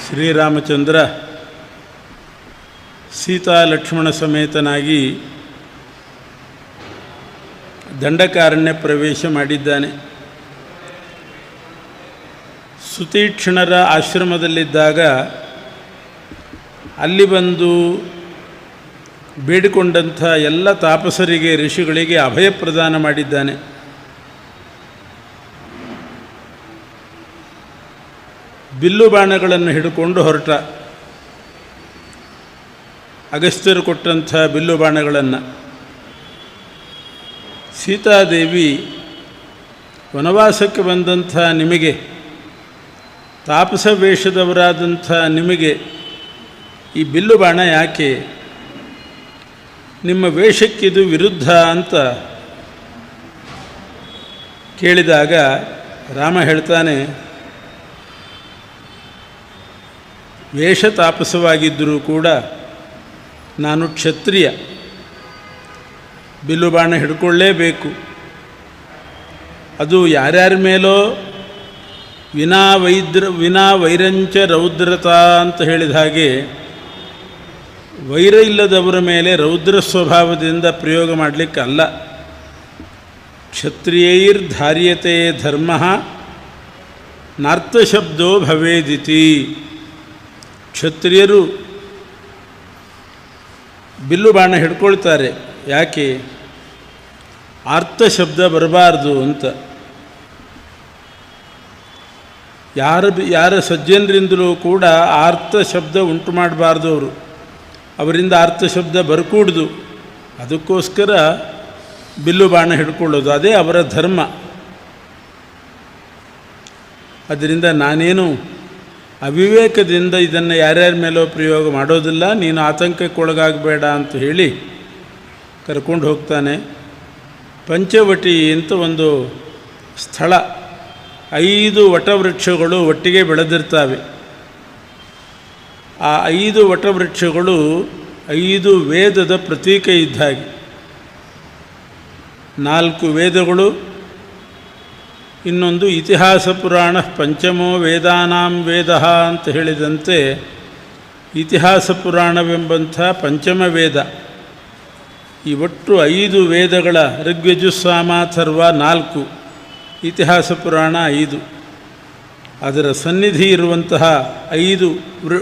ಶ್ರೀರಾಮಚಂದ್ರ ಸೀತಾ ಲಕ್ಷ್ಮಣ ಸಮೇತನಾಗಿ ದಂಡಕಾರಣ್ಯ ಪ್ರವೇಶ ಮಾಡಿದ್ದಾನೆ. ಸುತೀಕ್ಷ್ಣರ ಆಶ್ರಮದಲ್ಲಿದ್ದಾಗ ಅಲ್ಲಿ ಬಂದು ಬೇಡಿಕೊಂಡಂಥ ಎಲ್ಲ ತಾಪಸರಿಗೆ, ಋಷಿಗಳಿಗೆ ಅಭಯ ಪ್ರದಾನ ಮಾಡಿದ್ದಾನೆ. ಬಿಲ್ಲು ಬಾಣಗಳನ್ನು ಹಿಡ್ಕೊಂಡು ಹೊರಟ. ಅಗಸ್ತ್ಯರು ಕೊಟ್ಟಂಥ ಬಿಲ್ಲು ಬಾಣಗಳನ್ನು ಸೀತಾದೇವಿ, ವನವಾಸಕ್ಕೆ ಬಂದಂಥ ನಿಮಗೆ, ತಾಪಸ ವೇಷದವರಾದಂಥ ನಿಮಗೆ ಈ ಬಿಲ್ಲು ಬಾಣ ಯಾಕೆ? ನಿಮ್ಮ ವೇಷಕ್ಕಿದು ವಿರುದ್ಧ ಅಂತ ಕೇಳಿದಾಗ ರಾಮ ಹೇಳ್ತಾನೆ, ವೇಷ ತಾಪಸವಾಗಿದ್ದರೂ ಕೂಡ ನಾನು ಕ್ಷತ್ರಿಯ, ಬಿಲ್ಲು ಬಾಣ ಹಿಡ್ಕೊಳ್ಳೇಬೇಕು. ಅದು ಯಾರ್ಯಾರ ಮೇಲೋ ವಿನಾ ವೈರಂಚ ರೌದ್ರತಾ ಅಂತ ಹೇಳಿದ ಹಾಗೆ, ವೈರ ಇಲ್ಲದವರ ಮೇಲೆ ರೌದ್ರ ಸ್ವಭಾವದಿಂದ ಪ್ರಯೋಗ ಮಾಡಲಿಕ್ಕಲ್ಲ. ಕ್ಷತ್ರಿಯೈರ್ಧಾರ್ಯತೆ ಧರ್ಮ ನಾರ್ತಶಬ್ದೋ ಭವೇದಿತಿ. ಕ್ಷತ್ರಿಯರು ಬಿಲ್ಲು ಬಾಣ ಹಿಡ್ಕೊಳ್ತಾರೆ. ಯಾಕೆ? ಆರ್ತಶಬ್ದ ಬರಬಾರ್ದು ಅಂತ. ಯಾರ ಸಜ್ಜನರಿಂದಲೂ ಕೂಡ ಆರ್ತ ಶಬ್ದ ಉಂಟು ಮಾಡಬಾರ್ದು. ಅವರಿಂದ ಅರ್ಥಶಬ್ದ ಬರ್ಕೂಡ್ದು. ಅದಕ್ಕೋಸ್ಕರ ಬಿಲ್ಲು ಬಾಣ ಹಿಡ್ಕೊಳ್ಳೋದು, ಅದೇ ಅವರ ಧರ್ಮ. ಅದರಿಂದ ನಾನೇನು ಅವಿವೇಕದಿಂದ ಇದನ್ನು ಯಾರ್ಯಾರ ಮೇಲೋ ಪ್ರಯೋಗ ಮಾಡೋದಿಲ್ಲ, ನೀನು ಆತಂಕಕ್ಕೊಳಗಾಗಬೇಡ ಅಂತ ಹೇಳಿ ಕರ್ಕೊಂಡು ಹೋಗ್ತಾನೆ. ಪಂಚವಟಿ ಅಂತ ಒಂದು ಸ್ಥಳ, 5 ವಟವೃಕ್ಷಗಳು ಒಟ್ಟಿಗೆ ಬೆಳೆದಿರ್ತವೆ. ಆ 5 ವಟವೃಕ್ಷಗಳು 5 ವೇದದ ಪ್ರತೀಕ ಇದ್ದ ಹಾಗೆ. 4 ವೇದಗಳು, ಇನ್ನೊಂದು ಇತಿಹಾಸ ಪುರಾಣ ಪಂಚಮೋ ವೇದಾನಾಂ ವೇದ ಅಂತ ಹೇಳಿದಂತೆ, ಇತಿಹಾಸ ಪುರಾಣವೆಂಬಂಥ ಪಂಚಮ ವೇದ. ಈ ಒಟ್ಟು 5 ವೇದಗಳ ಋಗ್ಯಜುಸ್ಸಾಮ ಅಥರ್ವ 4, ಇತಿಹಾಸ ಪುರಾಣ 5. ಅದರ ಸನ್ನಿಧಿ ಇರುವಂತಹ 5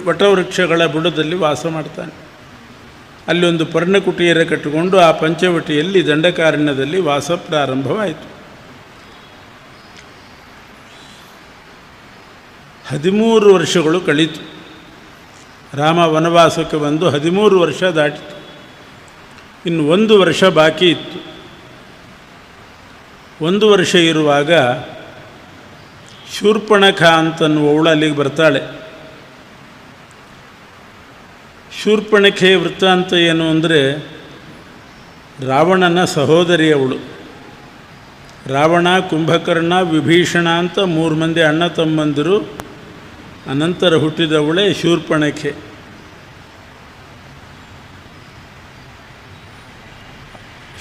ವಟವೃಕ್ಷಗಳ ಬುಡದಲ್ಲಿ ವಾಸ ಮಾಡ್ತಾನೆ. ಅಲ್ಲಿ ಒಂದು ಪರ್ಣಕುಟಿಯರ ಕಟ್ಟಿಕೊಂಡು ಆ ಪಂಚವಟಿಯಲ್ಲಿ ದಂಡಕಾರಣ್ಯದಲ್ಲಿ ವಾಸ ಪ್ರಾರಂಭವಾಯಿತು. 13 ವರ್ಷಗಳು ಕಳೀತು. ರಾಮ ವನವಾಸಕ್ಕೆ ಬಂದು 13 ವರ್ಷ ದಾಟಿತು. ಇನ್ನು 1 ವರ್ಷ ಬಾಕಿ ಇತ್ತು. 1 ವರ್ಷ ಇರುವಾಗ ಶೂರ್ಪಣಖ ಅಂತನ್ನುವವಳು ಅಲ್ಲಿಗೆ ಬರ್ತಾಳೆ. ಶೂರ್ಪಣಖೆ ವೃತ್ತಾಂತ ಏನು ಅಂದರೆ, ರಾವಣನ ಸಹೋದರಿಯವಳು. ರಾವಣ, ಕುಂಭಕರ್ಣ, ವಿಭೀಷಣ ಅಂತ 3 ಮಂದಿ ಅಣ್ಣ ತಮ್ಮಂದಿರು. ಅನಂತರ ಹುಟ್ಟಿದವಳೇ ಶೂರ್ಪಣಖೆ.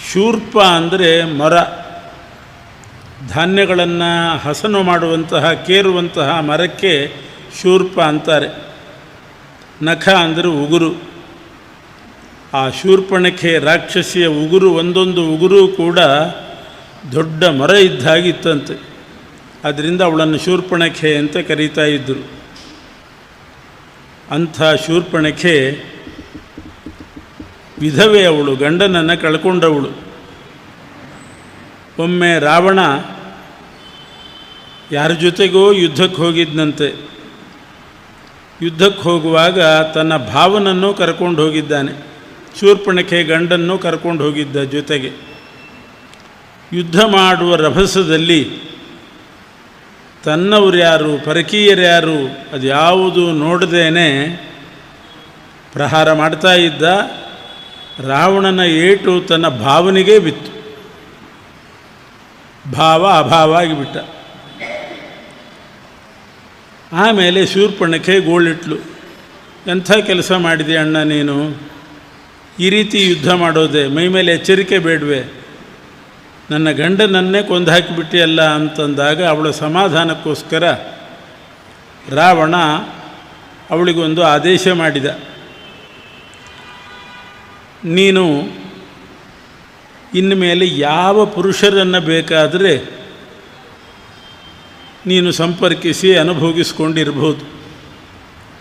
ಶೂರ್ಪ ಅಂದರೆ ಮರ, ಧಾನ್ಯಗಳನ್ನು ಹಸನು ಮಾಡುವಂತಹ, ಕೇರುವಂತಹ ಮರಕ್ಕೆ ಶೂರ್ಪ ಅಂತಾರೆ. ನಖ ಅಂದರೆ ಉಗುರು. ಆ ಶೂರ್ಪಣಖೆ ರಾಕ್ಷಸಿಯ ಉಗುರು, ಒಂದೊಂದು ಉಗುರು ಕೂಡ ದೊಡ್ಡ ಮರ ಇದ್ದಾಗಿತ್ತಂತೆ. ಅದರಿಂದ ಅವಳನ್ನು ಶೂರ್ಪಣಖೆ ಅಂತ ಕರೀತಾ ಇದ್ದರು. ಅಂಥ ಶೂರ್ಪಣಖೆ ವಿಧವೆ. ಅವಳು ಗಂಡನನ್ನು ಕಳ್ಕೊಂಡವಳು. ಒಮ್ಮೆ ರಾವಣ ಯಾರ ಜೊತೆಗೋ ಯುದ್ಧಕ್ಕೆ ಹೋಗಿದ್ದಂತೆ. ಯುದ್ಧಕ್ಕೆ ಹೋಗುವಾಗ ತನ್ನ ಭಾವನನ್ನು ಕರ್ಕೊಂಡು ಹೋಗಿದ್ದಾನೆ. ಶೂರ್ಪಣಖೆ ಗಂಡನ್ನು ಕರ್ಕೊಂಡು ಹೋಗಿದ್ದ ಜೊತೆಗೆ. ಯುದ್ಧ ಮಾಡುವ ರಭಸದಲ್ಲಿ ತನ್ನವರು ಯಾರು, ಪರಕೀಯರ್ಯಾರು ಅದು ಯಾವುದು ನೋಡದೇನೆ ಪ್ರಹಾರ ಮಾಡ್ತಾ ಇದ್ದ. ರಾವಣನ ಏಟು ತನ್ನ ಭಾವನಿಗೆ ಬಿತ್ತು. ಭಾವ ಅಭಾವ ಆಗಿಬಿಟ್ಟ. ಆಮೇಲೆ ಶೂರ್ಪಣಖೆ ಗೋಳಿಟ್ಲು, ಎಂಥ ಕೆಲಸ ಮಾಡಿದೆ ಅಣ್ಣ ನೀನು, ಈ ರೀತಿ ಯುದ್ಧ ಮಾಡೋದೆ, ಮೈಮೇಲೆ ಎಚ್ಚರಿಕೆ ಬೇಡವೆ, ನನ್ನ ಗಂಡನನ್ನೇ ಕೊಂದು ಹಾಕಿಬಿಟ್ಟಿಯಲ್ಲ ಅಂತಂದಾಗ ಅವಳ ಸಮಾಧಾನಕ್ಕೋಸ್ಕರ ರಾವಣ ಅವಳಿಗೊಂದು ಆದೇಶ ಮಾಡಿದ, ನೀನು ಇನ್ನು ಮೇಲೆ ಯಾವ ಪುರುಷರನ್ನು ಬೇಕಾದರೆ ನೀನು ಸಂಪರ್ಕಿಸಿ ಅನುಭೋಗಿಸ್ಕೊಂಡಿರ್ಬೋದು.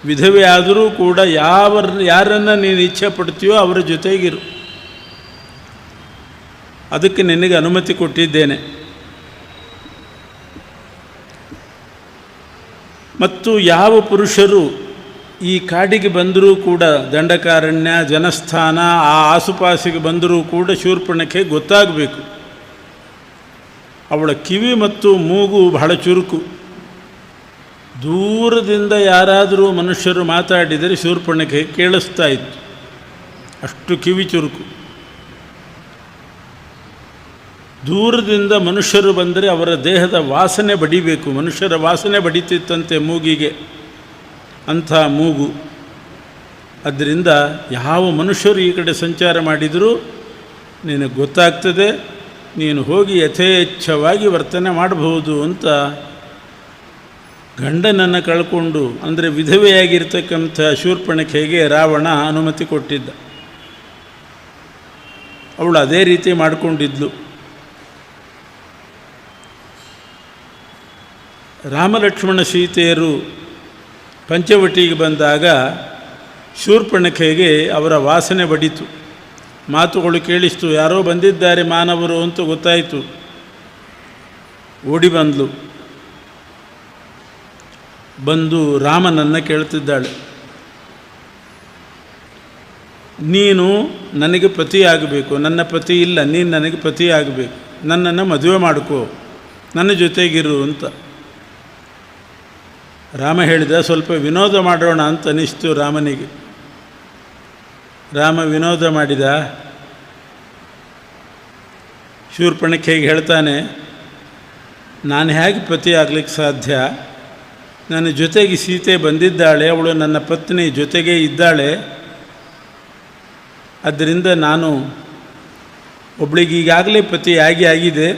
ವಿಧವೆ ಆದರೂ ಕೂಡ ಯಾರನ್ನು ನೀನು ಇಚ್ಛೆ ಪಡ್ತೀಯೋ ಅವರ ಜೊತೆಗಿರು, ಅದಕ್ಕೆ ನಿನಗೆ ಅನುಮತಿ ಕೊಟ್ಟಿದ್ದೇನೆ. ಮತ್ತು ಯಾವ ಪುರುಷರು ಈ ಕಾಡಿಗೆ ಬಂದರೂ ಕೂಡ, ದಂಡಕಾರಣ್ಯ ಜನಸ್ಥಾನ ಆ ಆಸುಪಾಸಿಗೆ ಬಂದರೂ ಕೂಡ ಶೂರ್ಪಣಖೆ ಗೊತ್ತಾಗಬೇಕು. ಅವಳ ಕಿವಿ ಮತ್ತು ಮೂಗು ಬಹಳ ಚುರುಕು. ದೂರದಿಂದ ಯಾರಾದರೂ ಮನುಷ್ಯರು ಮಾತಾಡಿದರೆ ಶೂರ್ಪಣಖೆ ಕೇಳಿಸ್ತಾ ಇತ್ತು, ಅಷ್ಟು ಕಿವಿ ಚುರುಕು. ದೂರದಿಂದ ಮನುಷ್ಯರು ಬಂದರೆ ಅವರ ದೇಹದ ವಾಸನೆ ಬಡಿಬೇಕು. ಮನುಷ್ಯರ ವಾಸನೆ ಬಡಿತಿತ್ತಂತೆ ಮೂಗಿಗೆ, ಅಂಥ ಮೂಗು. ಆದ್ದರಿಂದ ಯಾವ ಮನುಷ್ಯರು ಈ ಕಡೆ ಸಂಚಾರ ಮಾಡಿದರೂ ನಿನಗೆ ಗೊತ್ತಾಗ್ತದೆ, ನೀನು ಹೋಗಿ ಯಥೇಚ್ಛವಾಗಿ ವರ್ತನೆ ಮಾಡಬಹುದು ಅಂತ ಗಂಡನನ್ನು ಕಳ್ಕೊಂಡು, ಅಂದರೆ ವಿಧವೆಯಾಗಿರ್ತಕ್ಕಂಥ ಶೂರ್ಪಣಖೆಗೆ ರಾವಣ ಅನುಮತಿ ಕೊಟ್ಟಿದ್ದ. ಅವಳು ಅದೇ ರೀತಿ ಮಾಡಿಕೊಂಡಿದ್ಲು. ರಾಮಲಕ್ಷ್ಮಣ ಸೀತೆಯರು ಪಂಚವಟಿಗೆ ಬಂದಾಗ ಶೂರ್ಪಣಖೆಗೆ ಅವರ ವಾಸನೆ ಬಡಿತು, ಮಾತುಗಳು ಕೇಳಿಸ್ತು. ಯಾರೋ ಬಂದಿದ್ದಾರೆ ಮಾನವರು ಅಂತ ಗೊತ್ತಾಯಿತು. ಓಡಿ ಬಂದು ರಾಮನನ್ನು ಕೇಳ್ತಿದ್ದಾಳೆ, ನೀನು ನನಗೆ ಪತಿಯಾಗಬೇಕು, ನನ್ನ ಪತಿ ಇಲ್ಲ, ನೀನು ನನಗೆ ಪತಿಯಾಗಬೇಕು, ನನ್ನನ್ನು ಮದುವೆ ಮಾಡಿಕೋ, ನನ್ನ ಜೊತೆಗಿರು ಅಂತ. ರಾಮ ಹೇಳಿದ, ಸ್ವಲ್ಪ ವಿನೋದ ಮಾಡೋಣ ಅಂತ ಅನಿಸ್ತು ರಾಮನಿಗೆ. ರಾಮ ವಿನೋದ ಮಾಡಿದ. ಶೂರ್ಪಣಖೆಗೆ ಹೇಳ್ತಾನೆ, ನಾನು ಹೇಗೆ ಪತಿ ಆಗಲಿಕ್ಕೆ ಸಾಧ್ಯ? ನನ್ನ ಜೊತೆಗೆ ಸೀತೆ ಬಂದಿದ್ದಾಳೆ, ಅವಳು ನನ್ನ ಪತ್ನಿ ಜೊತೆಗೇ ಇದ್ದಾಳೆ. ಆದ್ದರಿಂದ ನಾನು ಒಬ್ಳಿಗೆ ಈಗಾಗಲೇ ಪತಿ ಆಗಿದೆ,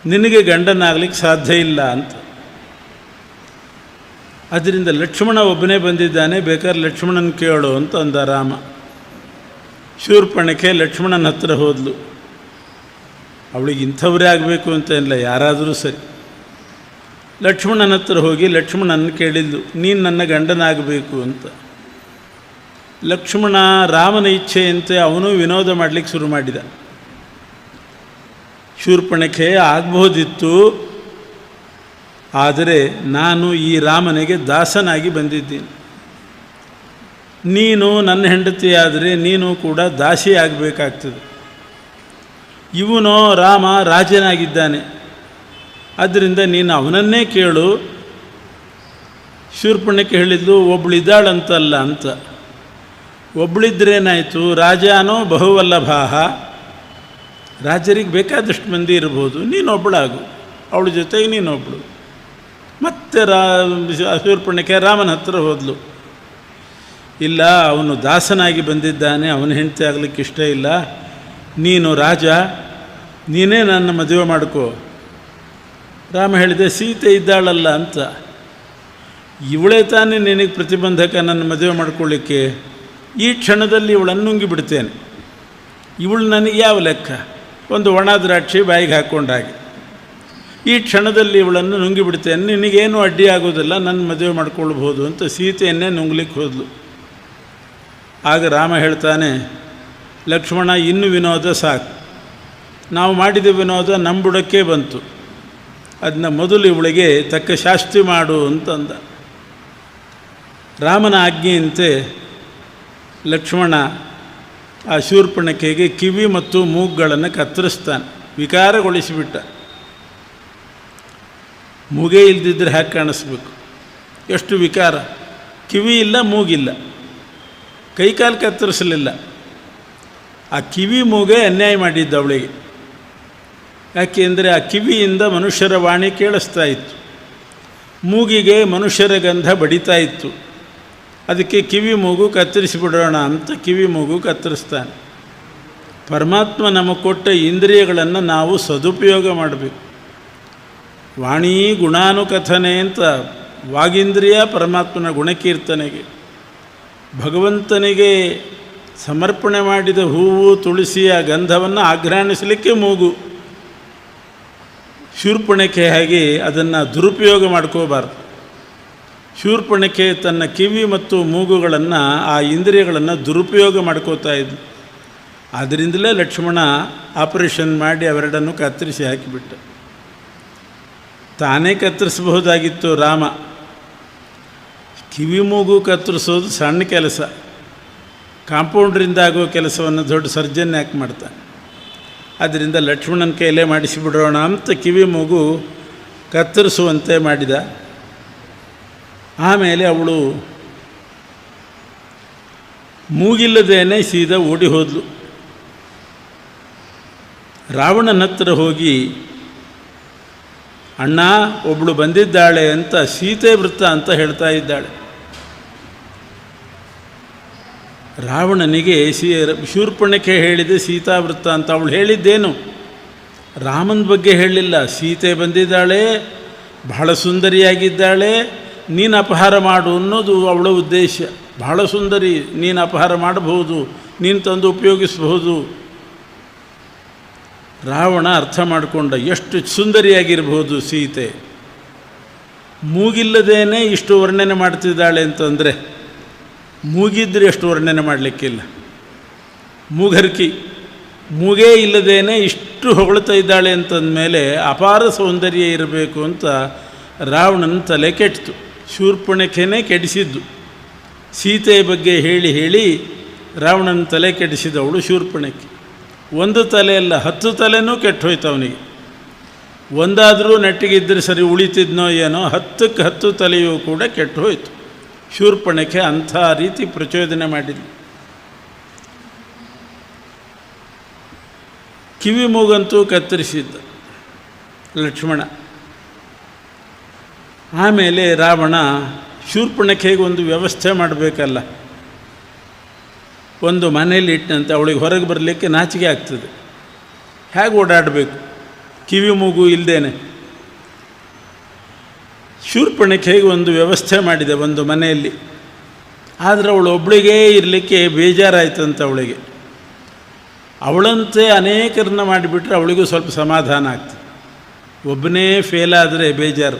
ನಿನಗೆ ಗಂಡನಾಗಲಿಕ್ಕೆ ಸಾಧ್ಯ ಇಲ್ಲ ಅಂತ. ಅದರಿಂದ ಲಕ್ಷ್ಮಣ ಒಬ್ಬನೇ ಬಂದಿದ್ದಾನೆ, ಬೇಕಾದ್ರೆ ಲಕ್ಷ್ಮಣನ ಕೇಳು ಅಂತ ಅಂದ ರಾಮ. ಶೂರ್ಪಣಖೆ ಲಕ್ಷ್ಮಣನ ಹತ್ರ ಹೋದ್ಲು. ಅವಳಿಗೆ ಇಂಥವರೇ ಆಗಬೇಕು ಅಂತ ಇಲ್ಲ, ಯಾರಾದರೂ ಸರಿ. ಲಕ್ಷ್ಮಣನ ಹತ್ರ ಹೋಗಿ ಲಕ್ಷ್ಮಣನ ಕೇಳಿದ್ಲು, ನೀನು ನನ್ನ ಗಂಡನಾಗಬೇಕು ಅಂತ. ಲಕ್ಷ್ಮಣ ರಾಮನ ಇಚ್ಛೆಯಂತೆ ಅವನು ವಿನೋದ ಮಾಡಲಿಕ್ಕೆ ಶುರು ಮಾಡಿದ. ಶೂರ್ಪಣಖೆ ಆಗಬಹುದಿತ್ತು, ಆದರೆ ನಾನು ಈ ರಾಮನಿಗೆ ದಾಸನಾಗಿ ಬಂದಿದ್ದೀನಿ. ನೀನು ನನ್ನ ಹೆಂಡತಿಯಾದರೆ ನೀನು ಕೂಡ ದಾಸಿ ಆಗಬೇಕಾಗ್ತದೆ. ಇವನೋ ರಾಮ ರಾಜನಾಗಿದ್ದಾನೆ, ಆದ್ದರಿಂದ ನೀನು ಅವನನ್ನೇ ಕೇಳು. ಶೂರ್ಪಣಖೆ ಹೇಳಿದ್ಲು, ಒಬ್ಳಿದ್ದಾಳಂತಲ್ಲ ಅಂತ. ಒಬ್ಳಿದ್ರೇನಾಯಿತು, ರಾಜನೋ ಬಹುವಲ್ಲಭಾಹ, ರಾಜರಿಗೆ ಬೇಕಾದಷ್ಟು ಮಂದಿ ಇರ್ಬೋದು, ನೀನೊಬ್ಬಳಾಗು, ಅವಳ ಜೊತೆಗೆ ನೀನೊಬ್ಬಳು. ಮತ್ತೆ ಶೂರ್ಪಣಖೆ ರಾಮನ ಹತ್ರ ಹೋದ್ಲು. ಇಲ್ಲ, ಅವನು ದಾಸನಾಗಿ ಬಂದಿದ್ದಾನೆ, ಅವನ ಹೆಂಡತಿ ಆಗಲಿಕ್ಕೆ ಇಷ್ಟ ಇಲ್ಲ, ನೀನು ರಾಜ, ನೀನೇ ನನ್ನ ಮದುವೆ ಮಾಡ್ಕೋ. ರಾಮ ಹೇಳಿದೆ, ಸೀತೆ ಇದ್ದಾಳಲ್ಲ ಅಂತ. ಇವಳೇ ತಾನೇ ನಿನಗೆ ಪ್ರತಿಬಂಧಕ ನನ್ನ ಮದುವೆ ಮಾಡ್ಕೊಳ್ಳಿಕ್ಕೆ. ಈ ಕ್ಷಣದಲ್ಲಿ ಇವಳನ್ನು ನುಂಗಿ ಬಿಡ್ತೇನೆ. ಇವಳು ನನಗೆ ಯಾವ ಲೆಕ್ಕ? ಒಂದು ಒಣ ದ್ರಾಕ್ಷಿ ಬಾಯಿಗೆ ಹಾಕ್ಕೊಂಡಾಗೆ. ಈ ಕ್ಷಣದಲ್ಲಿ ಇವಳನ್ನು ನುಂಗಿ ಬಿಡ್ತೇನೆ, ನಿನಗೇನು ಅಡ್ಡಿ ಆಗೋದಿಲ್ಲ, ನನ್ನ ಮದುವೆ ಮಾಡ್ಕೊಳ್ಬೋದು ಅಂತ ಸೀತೆಯನ್ನೇ ನುಂಗ್ಲಿಕ್ಕೆ ಹೋದ್ಲು. ಆಗ ರಾಮ ಹೇಳ್ತಾನೆ, ಲಕ್ಷ್ಮಣ, ಇನ್ನು ವಿನೋದ ಸಾಕು, ನಾವು ಮಾಡಿದ ವಿನೋದ ನಮ್ಮ ಬುಡಕ್ಕೆ ಬಂತು, ಅದನ್ನ ಮೊದಲು ಇವಳಿಗೆ ತಕ್ಕ ಶಾಸ್ತಿ ಮಾಡು ಅಂತಂದ. ರಾಮನ ಆಜ್ಞೆಯಂತೆ ಲಕ್ಷ್ಮಣ ಆ ಶೂರ್ಪಣಖೆಗೆ ಕಿವಿ ಮತ್ತು ಮೂಗುಗಳನ್ನು ಕತ್ತರಿಸ್ತಾನೆ, ವಿಕಾರಗೊಳಿಸಿಬಿಟ್ಟ. ಮೂಗೇ ಇಲ್ದಿದ್ದರೆ ಹಾಕಿ ಕಾಣಿಸ್ಬೇಕು, ಎಷ್ಟು ವಿಕಾರ. ಕಿವಿ ಇಲ್ಲ, ಮೂಗಿಲ್ಲ, ಕೈಕಾಲು ಕತ್ತರಿಸಲಿಲ್ಲ. ಆ ಕಿವಿ ಮೂಗೇ ಅನ್ಯಾಯ ಮಾಡಿದ್ದ ಅವಳಿಗೆ. ಯಾಕೆಂದರೆ ಆ ಕಿವಿಯಿಂದ ಮನುಷ್ಯರ ವಾಣಿ ಕೇಳಿಸ್ತಾ ಇತ್ತು, ಮೂಗಿಗೆ ಮನುಷ್ಯರ ಗಂಧ ಬಡಿತಾ ಇತ್ತು. ಅದಕ್ಕೆ ಕಿವಿ ಮೂಗು ಕತ್ತರಿಸಿಬಿಡೋಣ ಅಂತ ಕಿವಿ ಮೂಗು ಕತ್ತರಿಸ್ತಾನೆ. ಪರಮಾತ್ಮ ನಮಗೆ ಕೊಟ್ಟ ಇಂದ್ರಿಯಗಳನ್ನು ನಾವು ಸದುಪಯೋಗ ಮಾಡಬೇಕು. ವಾಣಿ ಗುಣಾನುಕಥನೆ ಅಂತ ವಾಗೀಂದ್ರಿಯ ಪರಮಾತ್ಮನ ಗುಣಕೀರ್ತನೆಗೆ. ಭಗವಂತನಿಗೆ ಸಮರ್ಪಣೆ ಮಾಡಿದ ಹೂವು ತುಳಸಿಯ ಗಂಧವನ್ನು ಆಘ್ರಾಣಿಸಲಿಕ್ಕೆ ಮೂಗು. ಶೂರ್ಪಣಖೆ ಹಾಗೆ ಅದನ್ನು ದುರುಪಯೋಗ ಮಾಡ್ಕೋಬಾರ್ದು. ಶೂರ್ಪಣಖೆ ತನ್ನ ಕಿವಿ ಮತ್ತು ಮೂಗುಗಳನ್ನು, ಆ ಇಂದ್ರಿಯಗಳನ್ನು ದುರುಪಯೋಗ ಮಾಡ್ಕೋತಾ ಇದ್ದ. ಆದ್ದರಿಂದಲೇ ಲಕ್ಷ್ಮಣ ಆಪರೇಷನ್ ಮಾಡಿ ಅವೆರಡನ್ನು ಕತ್ತರಿಸಿ ಹಾಕಿಬಿಟ್ಟ. ತಾನೇ ಕತ್ತರಿಸಬಹುದಾಗಿತ್ತು ರಾಮ. ಕಿವಿ ಮೂಗು ಕತ್ತರಿಸೋದು ಸಣ್ಣ ಕೆಲಸ, ಕಾಂಪೌಂಡ್ರಿಂದ ಆಗೋ ಕೆಲಸವನ್ನು ದೊಡ್ಡ ಸರ್ಜನ್ ಯಾಕೆ ಮಾಡ್ತಾನೆ? ಆದ್ದರಿಂದ ಲಕ್ಷ್ಮಣನ ಕೈಲೇ ಮಾಡಿಸಿಬಿಡೋಣ ಅಂತ ಕಿವಿ ಮೂಗು ಕತ್ತರಿಸುವಂತೆ ಮಾಡಿದ. ಆಮೇಲೆ ಅವಳು ಮೂಗಿಲ್ಲದೇನೆ ಸೀದಾ ಓಡಿ ಹೋದ್ಲು. ರಾವಣನ ಹತ್ರ ಹೋಗಿ, ಅಣ್ಣ ಒಬ್ಬಳು ಬಂದಿದ್ದಾಳೆ ಅಂತ ಸೀತೆ ವೃತ್ತ ಅಂತ ಹೇಳ್ತಾ ಇದ್ದಾಳೆ. ರಾವಣನಿಗೆ ಶೂರ್ಪಣಖೆ ಹೇಳಿದೆ ಸೀತಾವೃತ್ತ ಅಂತ. ಅವಳು ಹೇಳಿದ್ದೇನು? ರಾಮನ ಬಗ್ಗೆ ಹೇಳಲಿಲ್ಲ. ಸೀತೆ ಬಂದಿದ್ದಾಳೆ, ಬಹಳ ಸುಂದರಿಯಾಗಿದ್ದಾಳೆ, ನೀನು ಅಪಹಾರ ಮಾಡು ಅನ್ನೋದು ಅವಳ ಉದ್ದೇಶ. ಬಹಳ ಸುಂದರಿ, ನೀನು ಅಪಹಾರ ಮಾಡಬಹುದು, ನೀನು ತಂದು ಉಪಯೋಗಿಸಬಹುದು. ರಾವಣ ಅರ್ಥ ಮಾಡಿಕೊಂಡ, ಎಷ್ಟು ಸುಂದರಿಯಾಗಿರ್ಬೋದು ಸೀತೆ, ಮೂಗಿಲ್ಲದೇನೆ ಇಷ್ಟು ವರ್ಣನೆ ಮಾಡ್ತಿದ್ದಾಳೆ ಅಂತಂದರೆ ಮೂಗಿದ್ರೆ ಎಷ್ಟು ವರ್ಣನೆ ಮಾಡಲಿಕ್ಕಿಲ್ಲ. ಮೂಗರ್ಕಿ, ಮೂಗೇ ಇಲ್ಲದೇನೆ ಇಷ್ಟು ಹೊಗಳ್ತಾ ಇದ್ದಾಳೆ ಅಂತಂದಮೇಲೆ ಅಪಾರ ಸೌಂದರ್ಯ ಇರಬೇಕು ಅಂತ ರಾವಣನ ತಲೆ ಕೆಟ್ಟಿತು. ಶೂರ್ಪಣಖೆನೇ ಕೆಡಿಸಿದ್ದು. ಸೀತೆಯ ಬಗ್ಗೆ ಹೇಳಿ ಹೇಳಿ ರಾವಣನ ತಲೆ ಕೆಡಿಸಿದವಳು ಶೂರ್ಪಣಖೆ. ಒಂದು ತಲೆಯಲ್ಲ, 10 ತಲೆನೂ ಕೆಟ್ಟೋಯ್ತು ಅವನಿಗೆ. ಒಂದಾದರೂ ನೆಟ್ಟಿಗಿದ್ದರೆ ಸರಿ ಉಳಿತಿದ್ನೋ ಏನೋ, 10ಕ್ಕೆ 10 ತಲೆಯೂ ಕೂಡ ಕೆಟ್ಟು ಹೋಯಿತು. ಶೂರ್ಪಣಖೆ ಅಂಥ ರೀತಿ ಪ್ರಚೋದನೆ ಮಾಡಿದ್ಲು. ಕಿವಿ ಮೂಗಂತೂ ಕತ್ತರಿಸಿದ್ದ ಲಕ್ಷ್ಮಣ. ಆಮೇಲೆ ರಾವಣ ಶೂರ್ಪಣಖೆಗೆ ಒಂದು ವ್ಯವಸ್ಥೆ ಮಾಡಬೇಕಲ್ಲ. ಒಂದು ಮನೇಲಿ ಇಟ್ಟಂತೆ ಅವಳಿಗೆ ಹೊರಗೆ ಬರಲಿಕ್ಕೆ ನಾಚಿಕೆ ಆಗ್ತದೆ. ಹೇಗೆ ಓಡಾಡಬೇಕು ಕಿವಿ ಮೂಗು ಇಲ್ಲದೇನೆ? ಶೂರ್ಪಣಖೆಗೆ ಒಂದು ವ್ಯವಸ್ಥೆ ಮಾಡಿದೆ ಒಂದು ಮನೆಯಲ್ಲಿ. ಆದರೆ ಅವಳು ಒಬ್ಬಳಿಗೇ ಇರಲಿಕ್ಕೆ ಬೇಜಾರಾಯ್ತಂತ ಅವಳಿಗೆ. ಅವಳಂತೆ ಅನೇಕರನ್ನ ಮಾಡಿಬಿಟ್ರೆ ಅವಳಿಗೂ ಸ್ವಲ್ಪ ಸಮಾಧಾನ ಆಗ್ತದೆ. ಒಬ್ಬನೇ ಫೇಲ್ ಆದರೆ ಬೇಜಾರು.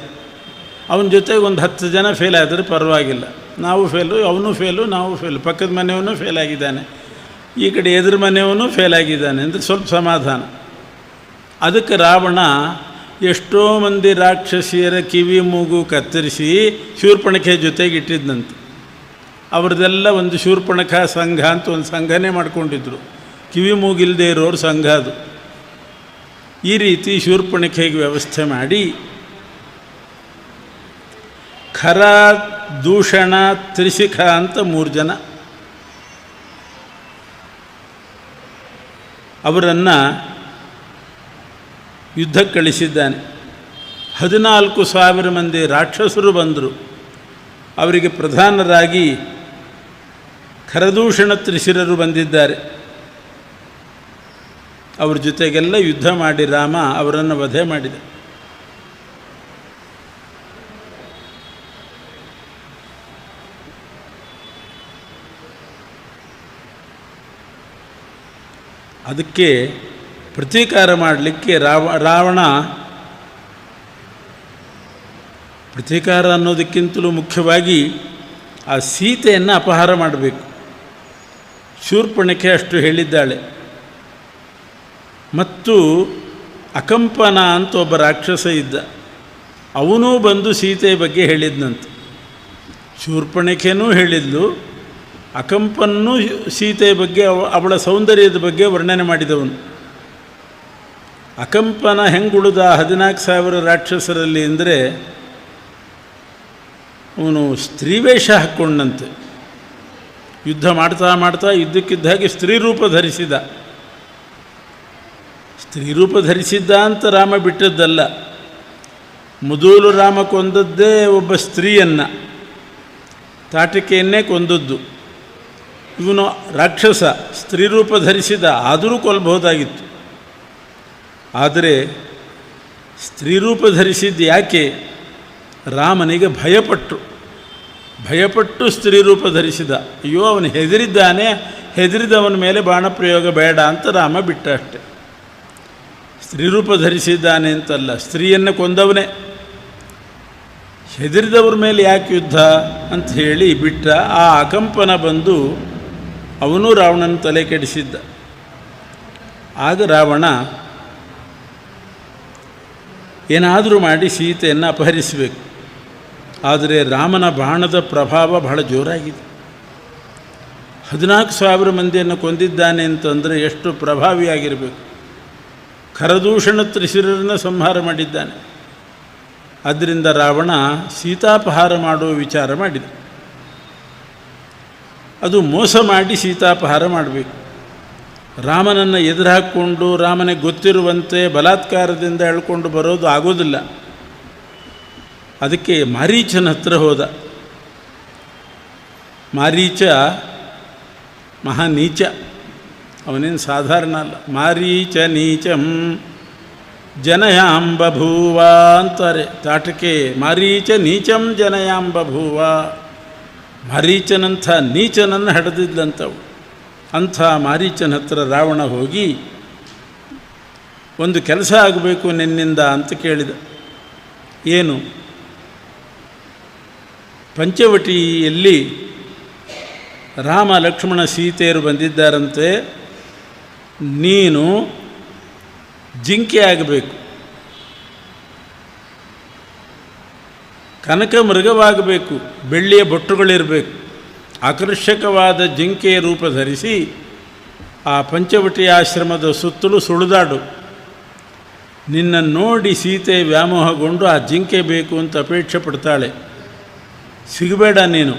ಅವನ ಜೊತೆಗೆ ಒಂದು 10 ಜನ ಫೇಲ್ ಆದರೆ ಪರವಾಗಿಲ್ಲ. ನಾವು ಫೇಲು, ಅವನು ಫೇಲು, ನಾವು ಫೇಲು, ಪಕ್ಕದ ಮನೆಯವನು ಫೇಲ್ ಆಗಿದ್ದಾನೆ, ಈ ಕಡೆ ಎದುರು ಮನೆಯವನು ಫೇಲ್ ಆಗಿದ್ದಾನೆ ಅಂದರೆ ಸ್ವಲ್ಪ ಸಮಾಧಾನ. ಅದಕ್ಕೆ ರಾವಣ ಎಷ್ಟೋ ಮಂದಿ ರಾಕ್ಷಸಿಯರ ಕಿವಿ ಮೂಗು ಕತ್ತರಿಸಿ ಶೂರ್ಪಣಖೆ ಜೊತೆಗೆ ಇಟ್ಟಿದ್ದಂತೆ. ಅವ್ರದ್ದೆಲ್ಲ ಒಂದು ಶೂರ್ಪಣಖ ಸಂಘ ಅಂತ ಒಂದು ಸಂಘನೇ ಮಾಡ್ಕೊಂಡಿದ್ರು. ಕಿವಿ ಮೂಗಿಲ್ಲದೆ ಇರೋರು ಸಂಘ ಅದು. ಈ ರೀತಿ ಶೂರ್ಪಣಖೆಗೆ ವ್ಯವಸ್ಥೆ ಮಾಡಿ ಖರ, ದೂಷಣ, ತ್ರಿಶಿಖ ಅಂತ 3 ಜನ ಅವರನ್ನು ಯುದ್ಧಕ್ಕೆ ಕಳಿಸಿದ್ದಾನೆ. 14,000 ಮಂದಿ ರಾಕ್ಷಸರು ಬಂದರು. ಅವರಿಗೆ ಪ್ರಧಾನರಾಗಿ ಖರದೂಷಣ ತ್ರಿಶಿರರು ಬಂದಿದ್ದಾರೆ. ಅವ್ರ ಜೊತೆಗೆಲ್ಲ ಯುದ್ಧ ಮಾಡಿ ರಾಮ ಅವರನ್ನು ವಧೆ ಮಾಡಿದ. ಅದಕ್ಕೆ ಪ್ರತೀಕಾರ ಮಾಡಲಿಕ್ಕೆ ರಾವಣ ಪ್ರತೀಕಾರ ಅನ್ನೋದಕ್ಕಿಂತಲೂ ಮುಖ್ಯವಾಗಿ ಆ ಸೀತೆಯನ್ನು ಅಪಹಾರ ಮಾಡಬೇಕು. ಶೂರ್ಪಣಖೆ ಅಷ್ಟು ಹೇಳಿದ್ದಾಳೆ. ಮತ್ತು ಅಕಂಪನ ಅಂತ ಒಬ್ಬ ರಾಕ್ಷಸ ಇದ್ದ. ಅವನೂ ಬಂದು ಸೀತೆಯ ಬಗ್ಗೆ ಹೇಳಿದ್ನಂತೆ. ಶೂರ್ಪಣಖೆನೂ ಹೇಳಿದ್ಲು, ಅಕಂಪನೂ ಸೀತೆಯ ಬಗ್ಗೆ, ಅವಳ ಸೌಂದರ್ಯದ ಬಗ್ಗೆ ವರ್ಣನೆ ಮಾಡಿದವನು. ಅಕಂಪನ ಹೆಂಗುಳಿದ 14,000 ರಾಕ್ಷಸರಲ್ಲಿ ಅಂದರೆ ಅವನು ಸ್ತ್ರೀವೇಷ ಹಾಕ್ಕೊಂಡಂತೆ. ಯುದ್ಧ ಮಾಡ್ತಾ ಮಾಡ್ತಾ ಇದ್ದಕ್ಕಿದ್ದ ಹಾಗೆ ಸ್ತ್ರೀ ರೂಪ ಧರಿಸಿದ. ಸ್ತ್ರೀ ರೂಪ ಧರಿಸಿದ್ದ ಅಂತ ರಾಮ ಬಿಟ್ಟದ್ದಲ್ಲ. ಮೊದಲು ರಾಮ ಕೊಂದದ್ದೇ ಒಬ್ಬ ಸ್ತ್ರೀಯನ್ನು, ತಾಟಿಕೆಯನ್ನೇ ಕೊಂದದ್ದು. ಇವನು ರಾಕ್ಷಸ ಸ್ತ್ರೀ ರೂಪ ಧರಿಸಿದ, ಆದರೂ ಕೊಲ್ಲಬಹುದಾಗಿತ್ತು. ಆದರೆ ಸ್ತ್ರೀ ರೂಪ ಧರಿಸಿದ್ದು ಯಾಕೆ? ರಾಮನಿಗೆ ಭಯಪಟ್ಟು ಸ್ತ್ರೀ ರೂಪ ಧರಿಸಿದ. ಅಯ್ಯೋ ಅವನು ಹೆದರಿದ್ದಾನೆ, ಹೆದರಿದವನ ಮೇಲೆ ಬಾಣಪ್ರಯೋಗ ಬೇಡ ಅಂತ ರಾಮ ಬಿಟ್ಟ ಅಷ್ಟೆ. ಸ್ತ್ರೀ ರೂಪ ಧರಿಸಿದ್ದಾನೆ ಅಂತಲ್ಲ, ಸ್ತ್ರೀಯನ್ನು ಕೊಂದವನೇ, ಹೆದರಿದವ್ರ ಮೇಲೆ ಯಾಕೆ ಯುದ್ಧ ಅಂತ ಹೇಳಿ ಬಿಟ್ಟ. ಆ ಅಕಂಪನ ಬಂದು ಅವನು ರಾವಣನ ತಲೆ ಕೆಡಿಸಿದ್ದ. ಆಗ ರಾವಣ ಏನಾದರೂ ಮಾಡಿ ಸೀತೆಯನ್ನು ಅಪಹರಿಸಬೇಕು. ಆದರೆ ರಾಮನ ಬಾಣದ ಪ್ರಭಾವ ಬಹಳ ಜೋರಾಗಿದೆ. 14,000 ಮಂದಿಯನ್ನು ಕೊಂದಿದ್ದಾನೆ ಅಂತಂದರೆ ಎಷ್ಟು ಪ್ರಭಾವಿಯಾಗಿರಬೇಕು. ಖರದೂಷಣ ತ್ರಿಶಿರರನ್ನು ಸಂಹಾರ ಮಾಡಿದ್ದಾನೆ. ಆದ್ದರಿಂದ ರಾವಣ ಸೀತಾಪಹಾರ ಮಾಡುವ ವಿಚಾರ ಮಾಡಿದ. ಅದು ಮೋಸ ಮಾಡಿ ಸೀತಾಪಹಾರ ಮಾಡಬೇಕು. ರಾಮನನ್ನು ಎದುರು ಹಾಕ್ಕೊಂಡು ರಾಮನಿಗೆ ಗೊತ್ತಿರುವಂತೆ ಬಲಾತ್ಕಾರದಿಂದ ಎಳ್ಕೊಂಡು ಬರೋದು ಆಗೋದಿಲ್ಲ. ಅದಕ್ಕೆ ಮಾರೀಚನ ಹತ್ರ ಹೋದ. ಮಾರೀಚ ಮಹಾನೀಚ, ಅವನೇನು ಸಾಧಾರಣ ಅಲ್ಲ. ಮಾರೀಚ ನೀಚಂ ಜನಯಾಂಬಭೂವ ಅಂತಾರೆ ತಾಟಕೆ. ಮಾರೀಚ ನೀಚಂ ಜನಯಾಂಬಭೂವ. ಮಾರೀಚನಂಥ ನೀಚನನ್ನು ಹಡೆದಿದ್ದಂಥವು. ಅಂಥ ಮಾರೀಚನ ಹತ್ರ ರಾವಣ ಹೋಗಿ ಒಂದು ಕೆಲಸ ಆಗಬೇಕು ನಿನ್ನಿಂದ ಅಂತ ಕೇಳಿದ. ಏನು? ಪಂಚವಟಿಯಲ್ಲಿ ರಾಮ ಲಕ್ಷ್ಮಣ ಸೀತೆಯರು ಬಂದಿದ್ದಾರಂತೆ. ನೀನು ಜಿಂಕೆ ಆಗಬೇಕು, ಕನಕ ಮೃಗವಾಗಬೇಕು, ಬೆಳ್ಳಿಯ ಬೊಟ್ಟುಗಳಿರಬೇಕು, ಆಕರ್ಷಕವಾದ ಜಿಂಕೆಯ ರೂಪ ಧರಿಸಿ ಆ ಪಂಚವಟಿ ಆಶ್ರಮದ ಸುತ್ತಲೂ ಸುಳಿದಾಡು. ನಿನ್ನನ್ನು ನೋಡಿ ಸೀತೆ ವ್ಯಾಮೋಹಗೊಂಡು ಆ ಜಿಂಕೆ ಬೇಕು ಅಂತ ಅಪೇಕ್ಷೆ ಪಡ್ತಾಳೆ. ಸಿಗಬೇಡ ನೀನು.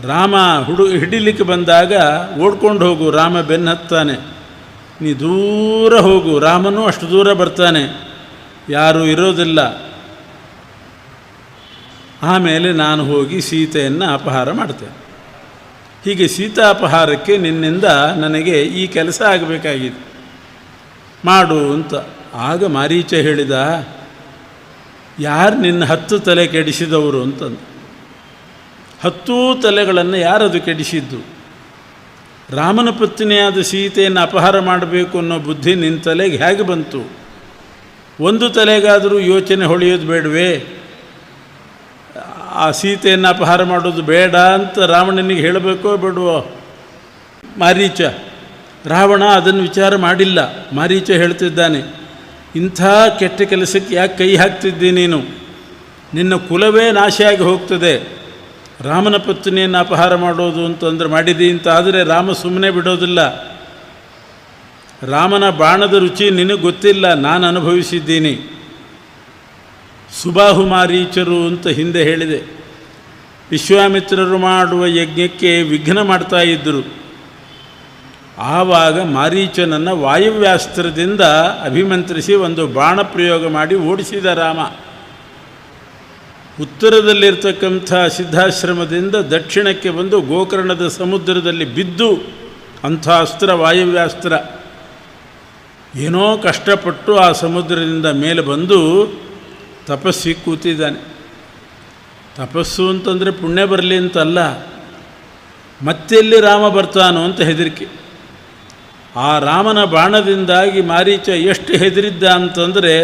ರಾಮ ಹಿಡಿಲಿಕ್ಕೆ ಬಂದಾಗ ಓಡ್ಕೊಂಡು ಹೋಗು, ರಾಮ ಬೆನ್ನತ್ತಾನೆ. ನೀ ದೂರ ಹೋಗು, ರಾಮನೂ ಅಷ್ಟು ದೂರ ಬರ್ತಾನೆ, ಯಾರೂ ಇರೋದಿಲ್ಲ. ಆಮೇಲೆ ನಾನು ಹೋಗಿ ಸೀತೆಯನ್ನು ಅಪಹಾರ ಮಾಡ್ತೇನೆ. ಹೀಗೆ ಸೀತಾ ಅಪಹಾರಕ್ಕೆ ನಿನ್ನಿಂದ ನನಗೆ ಈ ಕೆಲಸ ಆಗಬೇಕಾಗಿದೆ, ಮಾಡು ಅಂತ. ಆಗ ಮಾರೀಚ ಹೇಳಿದ, ಯಾರು ನಿನ್ನ 10 ತಲೆ ಕೆಡಿಸಿದವರು ಅಂತಂದು. 10 ತಲೆಗಳನ್ನು ಯಾರದು ಕೆಡಿಸಿದ್ದು? ರಾಮನ ಪತ್ನಿಯಾದ ಸೀತೆಯನ್ನು ಅಪಹಾರ ಮಾಡಬೇಕು ಅನ್ನೋ ಬುದ್ಧಿ ನಿನ್ನ ತಲೆಗೆ ಹೇಗೆ ಬಂತು? ಒಂದು ತಲೆಗಾದರೂ ಯೋಚನೆ ಹೊಳೆಯೋದು ಬೇಡವೇ? ಆ ಸೀತೆಯನ್ನು ಅಪಹಾರ ಮಾಡೋದು ಬೇಡ ಅಂತ ರಾವಣನಿಗೆ ಹೇಳಬೇಕೋ ಬೇಡವೋ? ಮಾರೀಚ, ರಾವಣ ಅದನ್ನು ವಿಚಾರ ಮಾಡಿಲ್ಲ. ಮಾರೀಚ ಹೇಳ್ತಿದ್ದಾನೆ, ಇಂಥ ಕೆಟ್ಟ ಕೆಲಸಕ್ಕೆ ಯಾಕೆ ಕೈ ಹಾಕ್ತಿದ್ದಿ ನೀನು? ನಿನ್ನ ಕುಲವೇ ನಾಶಿಯಾಗಿ ಹೋಗ್ತದೆ. ರಾಮನ ಪತ್ನಿಯನ್ನು ಅಪಹಾರ ಮಾಡೋದು ಅಂತಂದ್ರೆ ಮಾಡಿದಿ ಅಂತ ಆದರೆ ರಾಮ ಸುಮ್ಮನೆ ಬಿಡೋದಿಲ್ಲ. ರಾಮನ ಬಾಣದ ರುಚಿ ನಿನಗೆ ಗೊತ್ತಿಲ್ಲ, ನಾನು ಅನುಭವಿಸಿದ್ದೀನಿ. ಸುಬಾಹು ಮಾರೀಚರು ಅಂತ ಹಿಂದೆ ಹೇಳಿದೆ. ವಿಶ್ವಾಮಿತ್ರರು ಮಾಡುವ ಯಜ್ಞಕ್ಕೆ ವಿಘ್ನ ಮಾಡ್ತಾ ಇದ್ದರು. ಆವಾಗ ಮಾರೀಚನನ್ನು ವಾಯುವ್ಯಾಸ್ತ್ರದಿಂದ ಅಭಿಮಂತ್ರಿಸಿ ಒಂದು ಬಾಣ ಪ್ರಯೋಗ ಮಾಡಿ ಓಡಿಸಿದ ರಾಮ. ಉತ್ತರದಲ್ಲಿರ್ತಕ್ಕಂಥ ಸಿದ್ಧಾಶ್ರಮದಿಂದ ದಕ್ಷಿಣಕ್ಕೆ ಬಂದು ಗೋಕರ್ಣದ ಸಮುದ್ರದಲ್ಲಿ ಬಿದ್ದು, ಅಂಥ ಅಸ್ತ್ರ ವಾಯುವ್ಯಾಸ್ತ್ರ. ಏನೋ ಕಷ್ಟಪಟ್ಟು ಆ ಸಮುದ್ರದಿಂದ ಮೇಲೆ ಬಂದು ತಪಸ್ಸಿಗೆ ಕೂತಿದ್ದಾನೆ. ತಪಸ್ಸು ಅಂತಂದರೆ ಪುಣ್ಯ ಬರಲಿ ಅಂತಲ್ಲ, ಮತ್ತೆಲ್ಲಿ ರಾಮ ಬರ್ತಾನೋ ಅಂತ ಹೆದರಿಕೆ. ಆ ರಾಮನ ಬಾಣದಿಂದಾಗಿ ಮಾರೀಚ ಎಷ್ಟು ಹೆದರಿದ್ದ ಅಂತಂದರೆ,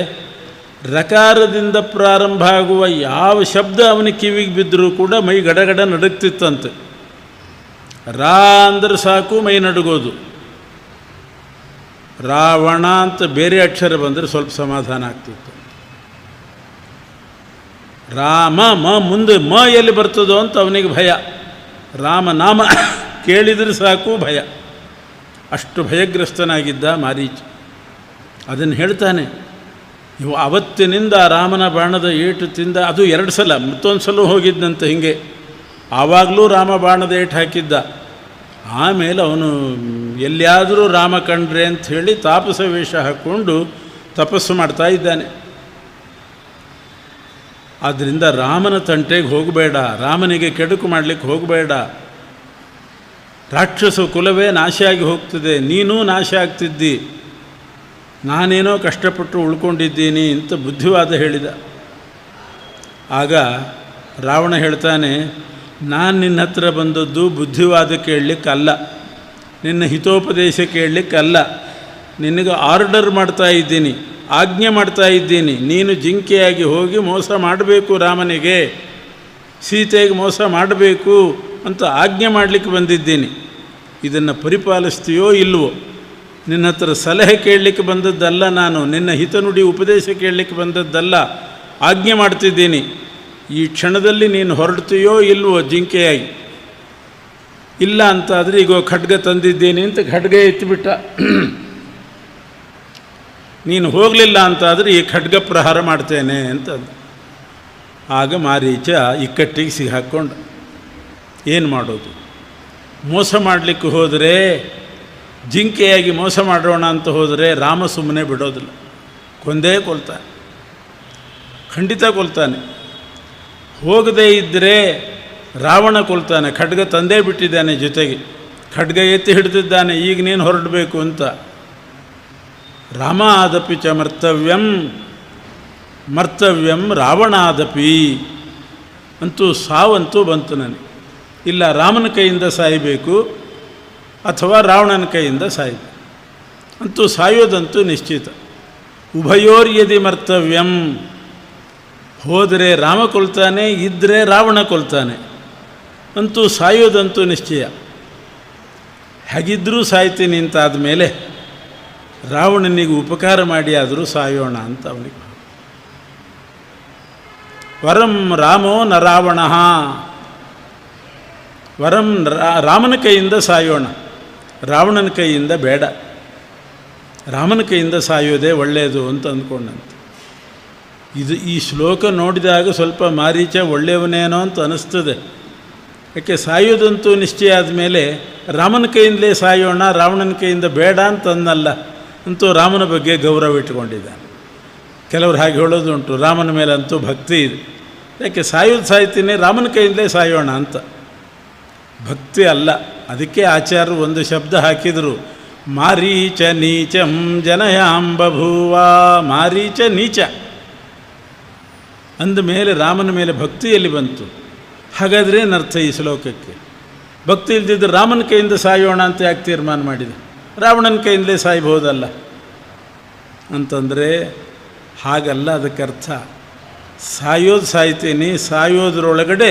ರಕಾರದಿಂದ ಪ್ರಾರಂಭ ಆಗುವ ಯಾವ ಶಬ್ದ ಅವನ ಕಿವಿಗೆ ಬಿದ್ದರೂ ಕೂಡ ಮೈ ಗಡಗಡ ನಡುಗ್ತಿತ್ತಂತೆ. ರಾ ಅಂದ್ರೆ ಸಾಕು ಮೈ ನಡುಗೋದು. ರಾವಣ ಅಂತ ಬೇರೆ ಅಕ್ಷರ ಬಂದರೆ ಸ್ವಲ್ಪ ಸಮಾಧಾನ ಆಗ್ತಿತ್ತು. ರಾಮ ಮುಂದೆ ಎಲ್ಲಿ ಬರ್ತದೋ ಅಂತ ಅವನಿಗೆ ಭಯ. ರಾಮನಾಮ ಕೇಳಿದರೆ ಸಾಕು ಭಯ. ಅಷ್ಟು ಭಯಗ್ರಸ್ತನಾಗಿದ್ದ ಮಾರೀಚ. ಅದನ್ನು ಹೇಳ್ತಾನೆ, ಇವು ಅವತ್ತಿನಿಂದ ರಾಮನ ಬಾಣದ ಏಟು ತಿಂದ. ಅದು 2 ಸಲ, ಮತ್ತೊಂದು ಸಲ ಹೋಗಿದ್ದಂತೆ ಹಿಂಗೆ. ಆವಾಗಲೂ ರಾಮ ಬಾಣದ ಏಟು ಹಾಕಿದ್ದ. ಆಮೇಲೆ ಅವನು ಎಲ್ಲಿಯಾದರೂ ರಾಮ ಕಂಡ್ರೆ ಅಂಥೇಳಿ ತಾಪಸ ವೇಷ ಹಾಕ್ಕೊಂಡು ತಪಸ್ಸು ಮಾಡ್ತಾ ಇದ್ದಾನೆ. ಆದ್ದರಿಂದ ರಾಮನ ತಂಟೆಗೆ ಹೋಗಬೇಡ, ರಾಮನಿಗೆ ಕೆಡುಕು ಮಾಡಲಿಕ್ಕೆ ಹೋಗಬೇಡ. ರಾಕ್ಷಸ ಕುಲವೇ ನಾಶಿಯಾಗಿ ಹೋಗ್ತದೆ, ನೀನೂ ನಾಶ ಆಗ್ತಿದ್ದಿ, ನಾನೇನೋ ಕಷ್ಟಪಟ್ಟು ಉಳ್ಕೊಂಡಿದ್ದೀನಿ ಅಂತ ಬುದ್ಧಿವಾದ ಹೇಳಿದ. ಆಗ ರಾವಣ ಹೇಳ್ತಾನೆ, ನಾನು ನಿನ್ನ ಹತ್ರ ಬಂದದ್ದು ಬುದ್ಧಿವಾದ ಕೇಳಲಿಕ್ಕಲ್ಲ, ನಿನ್ನ ಹಿತೋಪದೇಶ ಕೇಳಲಿಕ್ಕಲ್ಲ, ನಿನಗೆ ಆರ್ಡರ್ ಮಾಡ್ತಾ ಇದ್ದೀನಿ, ಆಜ್ಞೆ ಮಾಡ್ತಾ ಇದ್ದೀನಿ. ನೀನು ಜಿಂಕೆಯಾಗಿ ಹೋಗಿ ಮೋಸ ಮಾಡಬೇಕು, ರಾಮನಿಗೆ ಸೀತೆಗೆ ಮೋಸ ಮಾಡಬೇಕು ಅಂತ ಆಜ್ಞೆ ಮಾಡಲಿಕ್ಕೆ ಬಂದಿದ್ದೀನಿ. ಇದನ್ನು ಪರಿಪಾಲಿಸ್ತೀಯೋ ಇಲ್ವೋ? ನಿನ್ನ ಹತ್ರ ಸಲಹೆ ಕೇಳಲಿಕ್ಕೆ ಬಂದದ್ದಲ್ಲ, ನಾನು ನಿನ್ನ ಹಿತನುಡಿ ಉಪದೇಶ ಕೇಳಲಿಕ್ಕೆ ಬಂದದ್ದಲ್ಲ, ಆಜ್ಞೆ ಮಾಡ್ತಿದ್ದೀನಿ. ಈ ಕ್ಷಣದಲ್ಲಿ ನೀನು ಹೊರಡ್ತೀಯೋ ಇಲ್ವೋ ಜಿಂಕೆಯಾಗಿ? ಇಲ್ಲ ಅಂತಾದರೆ ಈಗ ಖಡ್ಗ ತಂದಿದ್ದೀನಿ ಅಂತ ಖಡ್ಗ ಎತ್ತಿಬಿಟ್ಟ. ನೀನು ಹೋಗಲಿಲ್ಲ ಅಂತಾದರೆ ಈ ಖಡ್ಗ ಪ್ರಹಾರ ಮಾಡ್ತೇನೆ ಅಂತಂದು. ಆಗ ಮಾರೀಚ ಇಕ್ಕಟ್ಟಿಗೆ ಸಿಕ್ಕಾಕ್ಕೊಂಡ. ಏನು ಮಾಡೋದು? ಮೋಸ ಮಾಡಲಿಕ್ಕೆ ಹೋದರೆ, ಜಿಂಕೆಯಾಗಿ ಮೋಸ ಮಾಡೋಣ ಅಂತ ಹೋದರೆ ರಾಮ ಸುಮ್ಮನೆ ಬಿಡೋದಿಲ್ಲ, ಕೊಂದೇ ಕೊಲ್ತಾನೆ, ಖಂಡಿತ ಕೊಲ್ತಾನೆ. ಹೋಗದೇ ಇದ್ದರೆ ರಾವಣ ಕೊಲ್ತಾನೆ, ಖಡ್ಗ ತಂದೇ ಬಿಟ್ಟಿದ್ದಾನೆ, ಜೊತೆಗೆ ಖಡ್ಗ ಎತ್ತಿ ಹಿಡಿದಿದ್ದಾನೆ, ಈಗ ನೀನು ಹೊರಡಬೇಕು ಅಂತ. ರಾಮ ಆದಪಿ ಚ ಮರ್ತವ್ಯಂ ಮರ್ತವ್ಯಂ ರಾವಣಾದಪಿ ಅಂತೂ ಸಾವಂತೂ ಬಂತು ನನಗೆ. ಇಲ್ಲ ರಾಮನ ಕೈಯಿಂದ ಸಾಯಬೇಕು ಅಥವಾ ರಾವಣನ ಕೈಯಿಂದ ಸಾಯಬೇಕು, ಅಂತೂ ಸಾಯೋದಂತೂ ನಿಶ್ಚಿತ. ಉಭಯೋರ್ಯದಿ ಮರ್ತವ್ಯಂ, ಹೋದರೆ ರಾಮ ಕೊಲ್ತಾನೆ, ಇದ್ದರೆ ರಾವಣ ಕೊಲ್ತಾನೆ, ಅಂತೂ ಸಾಯೋದಂತೂ ನಿಶ್ಚಯ. ಹಾಗಿದ್ದರೂ ಸಾಯ್ತೀನಿ ಅಂತಾದ ಮೇಲೆ ರಾವಣನಿಗೆ ಉಪಕಾರ ಮಾಡಿ ಆದರೂ ಸಾಯೋಣ ಅಂತ ಅವನಿಗೆ. ವರಂ ರಾಮೋ ನ ರಾವಣ, ವರಂ ರಾಮನ ಕೈಯಿಂದ ಸಾಯೋಣ, ರಾವಣನ ಕೈಯಿಂದ ಬೇಡ, ರಾಮನ ಕೈಯಿಂದ ಸಾಯೋದೇ ಒಳ್ಳೆಯದು ಅಂತ ಅಂದ್ಕೊಂಡಂತೆ. ಈ ಶ್ಲೋಕ ನೋಡಿದಾಗ ಸ್ವಲ್ಪ ಮಾರೀಚ ಒಳ್ಳೆಯವನೇನೋ ಅಂತ ಅನ್ನಿಸ್ತದೆ. ಯಾಕೆ ಸಾಯೋದಂತೂ ನಿಶ್ಚಯ ಆದಮೇಲೆ ರಾಮನ ಕೈಯಿಂದಲೇ ಸಾಯೋಣ, ರಾವಣನ ಕೈಯಿಂದ ಬೇಡ ಅಂತಂದಲ್ಲ, ಅಂತೂ ರಾಮನ ಬಗ್ಗೆ ಗೌರವ ಇಟ್ಕೊಂಡಿದ್ದಾನೆ. ಕೆಲವರು ಹಾಗೆ ಹೇಳೋದುಂಟು, ರಾಮನ ಮೇಲೆ ಅಂತೂ ಭಕ್ತಿ ಇದೆ, ಯಾಕೆ ಸಾಯ್ತೀನಿ ರಾಮನ ಕೈಯಿಂದಲೇ ಸಾಯೋಣ ಅಂತ. ಭಕ್ತಿ ಅಲ್ಲ. ಅದಕ್ಕೆ ಆಚಾರ್ಯರು ಒಂದು ಶಬ್ದ ಹಾಕಿದರು, ಮಾರೀಚ ನೀಚಂ ಜನಯಾಂಬಭೂವ. ಮಾರೀಚ ನೀಚ ಅಂದಮೇಲೆ ರಾಮನ ಮೇಲೆ ಭಕ್ತಿಯಲ್ಲಿ ಬಂತು. ಹಾಗಾದರೆ ಏನರ್ಥ ಈ ಶ್ಲೋಕಕ್ಕೆ? ಭಕ್ತಿ ಇಲ್ದಿದ್ದು ರಾಮನ ಕೈಯಿಂದ ಸಾಯೋಣ ಅಂತ ಯಾಕೆ ತೀರ್ಮಾನ ಮಾಡಿದೆ? ರಾವಣನ ಕೈಯಿಂದಲೇ ಸಾಯ್ಬೋದಲ್ಲ ಅಂತಂದರೆ ಹಾಗಲ್ಲ. ಅದಕ್ಕರ್ಥ ಸಾಯೋದು ಸಾಯ್ತೀನಿ, ಸಾಯೋದ್ರೊಳಗಡೆ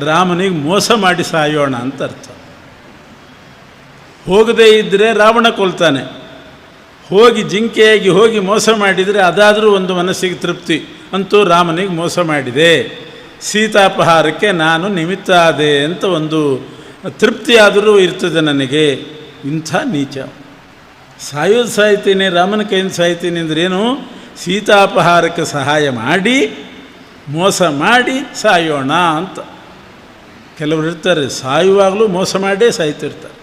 ರಾಮನಿಗೆ ಮೋಸ ಮಾಡಿ ಸಾಯೋಣ ಅಂತ ಅರ್ಥ. ಹೋಗದೇ ಇದ್ದರೆ ರಾವಣ ಕೊಲ್ತಾನೆ, ಹೋಗಿ ಜಿಂಕೆಯಾಗಿ ಹೋಗಿ ಮೋಸ ಮಾಡಿದರೆ ಅದಾದರೂ ಒಂದು ಮನಸ್ಸಿಗೆ ತೃಪ್ತಿ, ಅಂತೂ ರಾಮನಿಗೆ ಮೋಸ ಮಾಡಿದೆ, ಸೀತಾಪಹಾರಕ್ಕೆ ನಾನು ನಿಮಿತ್ತ ಆದೆ ಅಂತ ಒಂದು ತೃಪ್ತಿಯಾದರೂ ಇರ್ತದೆ ನನಗೆ. ಇಂಥ ನೀಚ. ಸಾಯೋದು ಸಾಯ್ತೀನಿ, ರಾಮನ ಕೈಯಿಂದ ಸಾಯ್ತೀನಿ ಅಂದ್ರೇನು? ಸೀತಾಪಹಾರಕ್ಕೆ ಸಹಾಯ ಮಾಡಿ ಮೋಸ ಮಾಡಿ ಸಾಯೋಣ ಅಂತ. ಕೆಲವರು ಇರ್ತಾರೆ, ಸಾಯುವಾಗಲೂ ಮೋಸ ಮಾಡೇ ಸಾಯ್ತಿರ್ತಾರೆ.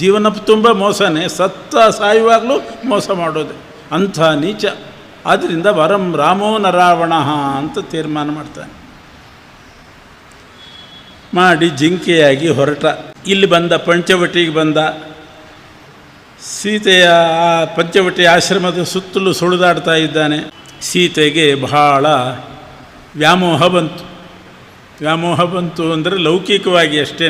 ಜೀವನ ತುಂಬ ಮೋಸನೇ, ಸತ್ತ ಸಾಯುವಾಗಲೂ ಮೋಸ ಮಾಡೋದೆ. ಅಂಥ ನೀಚ. ಆದ್ದರಿಂದ ವರಂ ರಾಮೋ ನ ರಾವಣ ಅಂತ ತೀರ್ಮಾನ ಮಾಡ್ತಾನೆ. ಮಾಡಿ ಜಿಂಕೆಯಾಗಿ ಹೊರಟ. ಇಲ್ಲಿ ಬಂದ, ಪಂಚವಟಿಗೆ ಬಂದ. ಸೀತೆಯ ಆ ಪಂಚವಟಿ ಆಶ್ರಮದ ಸುತ್ತಲೂ ಸುಳಿದಾಡ್ತಾ ಇದ್ದಾನೆ. ಸೀತೆಗೆ ಬಹಳ ವ್ಯಾಮೋಹ ಬಂತು. ವ್ಯಾಮೋಹ ಬಂತು ಅಂದರೆ ಲೌಕಿಕವಾಗಿ ಅಷ್ಟೇ.